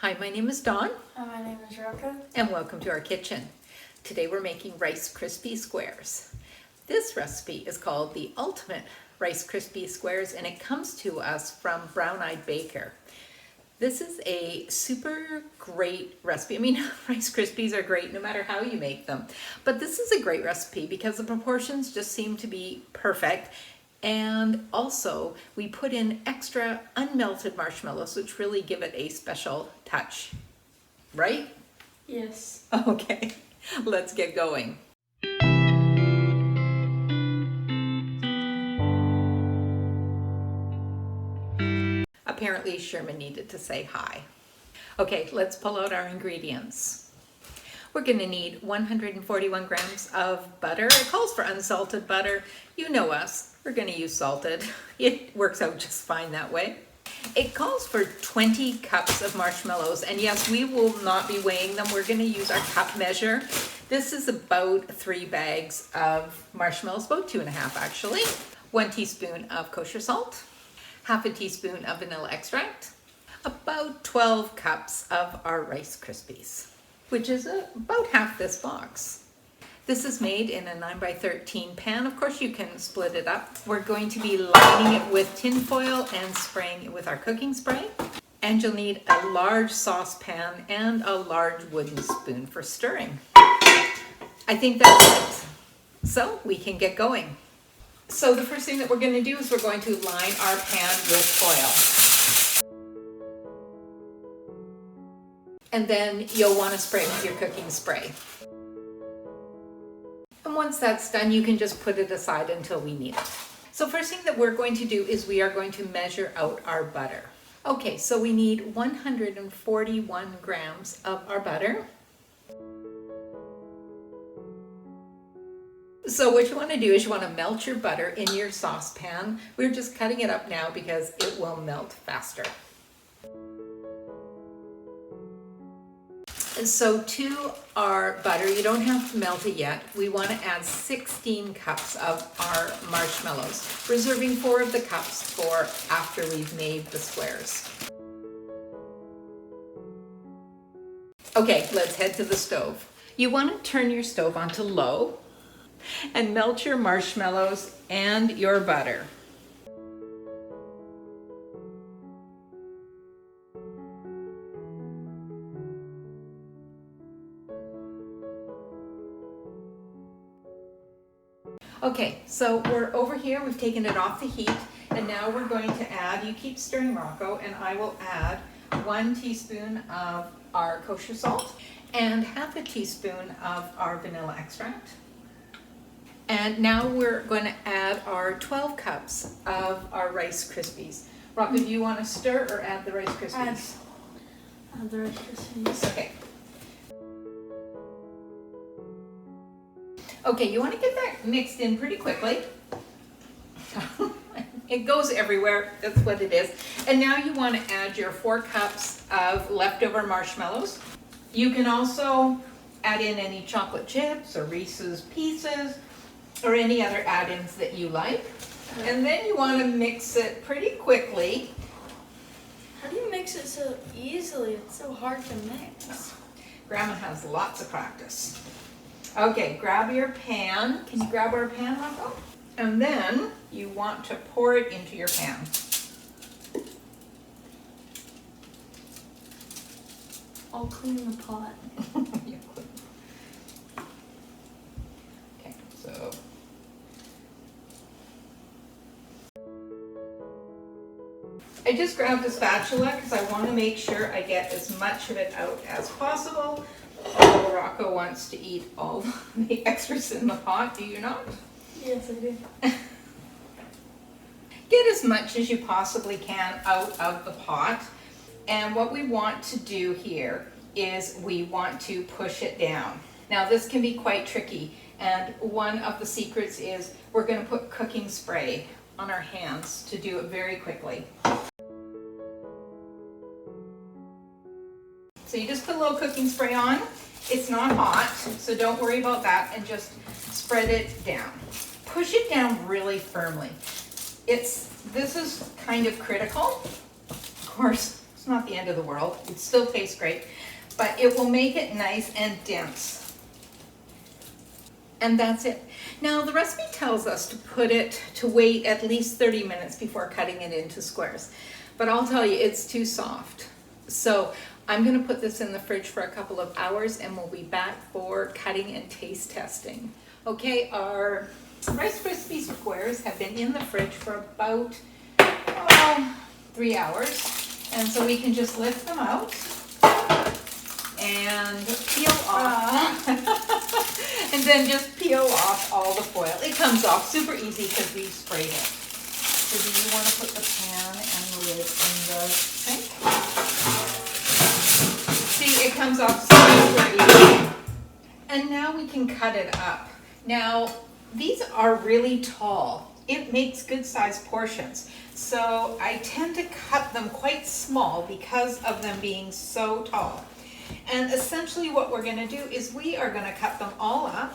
Hi, my name is Dawn. Hi, my name is Rocco. And welcome to our kitchen. Today we're making Rice Krispie Squares. This recipe is called the Ultimate Rice Krispie Squares, and it comes to us from Brown Eyed Baker. This is a super great recipe. I mean, Rice Krispies are great no matter how you make them. But this is a great recipe because the proportions just seem to be perfect. And also, we put in extra unmelted marshmallows, which really give it a special touch. Right? Yes. Okay, let's get going. Apparently, Sherman needed to say hi. Okay, let's pull out our ingredients. We're going to need 141 grams of butter. It calls for unsalted butter. You know us. We're going to use salted. It works out just fine that way. It calls for 20 cups of marshmallows. And yes, we will not be weighing them. We're going to use our cup measure. This is about 3 bags of marshmallows, about 2.5 actually. 1 teaspoon of kosher salt. Half a teaspoon of vanilla extract. About 12 cups of our Rice Krispies, which is about half this box. This is made in a 9x13 pan. Of course, you can split it up. We're going to be lining it with tin foil and spraying it with our cooking spray. And you'll need a large saucepan and a large wooden spoon for stirring. I think that's it. So we can get going. So the first thing that we're going to do is we're going to line our pan with foil. And then you'll want to spray it with your cooking spray. And once that's done, you can just put it aside until we need it. So first thing that we're going to do is we are going to measure out our butter. Okay, so we need 141 grams of our butter. So what you want to do is you want to melt your butter in your saucepan. We're just cutting it up now because it will melt faster. And so to our butter, you don't have to melt it yet. We want to add 16 cups of our marshmallows, reserving 4 of the cups for after we've made the squares. Okay, let's head to the stove. You want to turn your stove onto low and melt your marshmallows and your butter. Okay, so we're over here, we've taken it off the heat, and now we're going to add, you keep stirring, Rocco, and I will add 1 teaspoon of our kosher salt and half a teaspoon of our vanilla extract. And now we're going to add our 12 cups of our Rice Krispies. Rocco, do you want to stir or add the Rice Krispies? Add the Rice Krispies. Okay. Okay, you want to get that mixed in pretty quickly. It goes everywhere, that's what it is. And now you want to add your 4 cups of leftover marshmallows. You can also add in any chocolate chips or Reese's Pieces or any other add-ins that you like. And then you want to mix it pretty quickly. How do you mix it so easily? It's so hard to mix. Grandma has lots of practice. Okay, grab your pan. Can you grab our pan, Rocco? And then you want to pour it into your pan. I'll clean the pot. Okay, so. I just grabbed a spatula because I want to make sure I get as much of it out as possible. Although Rocco wants to eat all the extras in the pot, do you not? Yes, I do. Get as much as you possibly can out of the pot. And what we want to do here is we want to push it down. Now this can be quite tricky, and one of the secrets is we're going to put cooking spray on our hands to do it very quickly. So you just put a little cooking spray on. It's not hot, so don't worry about that, and just spread it down. Push it down really firmly. This is kind of critical. Of course, It's not the end of the world. It still tastes great, but it will make it nice and dense. And that's it. Now the recipe tells us to wait at least 30 minutes before cutting it into squares. But I'll tell you, it's too soft. So I'm gonna put this in the fridge for a couple of hours and we'll be back for cutting and taste testing. Okay, our Rice Krispie squares have been in the fridge for about 3 hours. And so we can just lift them out and peel off. And then just peel off all the foil. It comes off super easy because we sprayed it. So do you want to put the pan and the lid in the sink? See, it comes off super easy. And now we can cut it up. Now, these are really tall. It makes good sized portions. So I tend to cut them quite small because of them being so tall. And essentially what we're going to do is we are going to cut them all up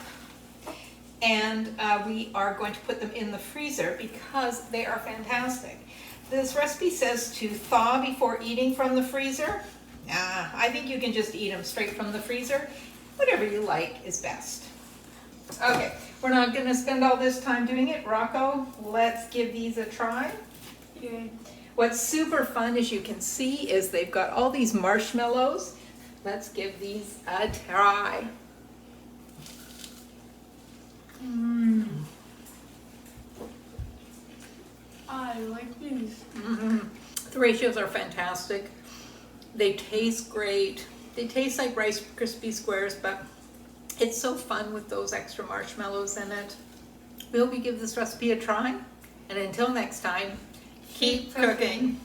and we are going to put them in the freezer because they are fantastic. This recipe says to thaw before eating from the freezer. I think you can just eat them straight from the freezer. Whatever you like is best. Okay, we're not going to spend all this time doing it. Rocco, let's give these a try. Yeah. What's super fun, as you can see, is they've got all these marshmallows. Let's give these a try. I like these. The ratios are fantastic. They taste great. They taste like Rice Krispie squares, but it's so fun with those extra marshmallows in it. We hope you give this recipe a try. And until next time, keep cooking.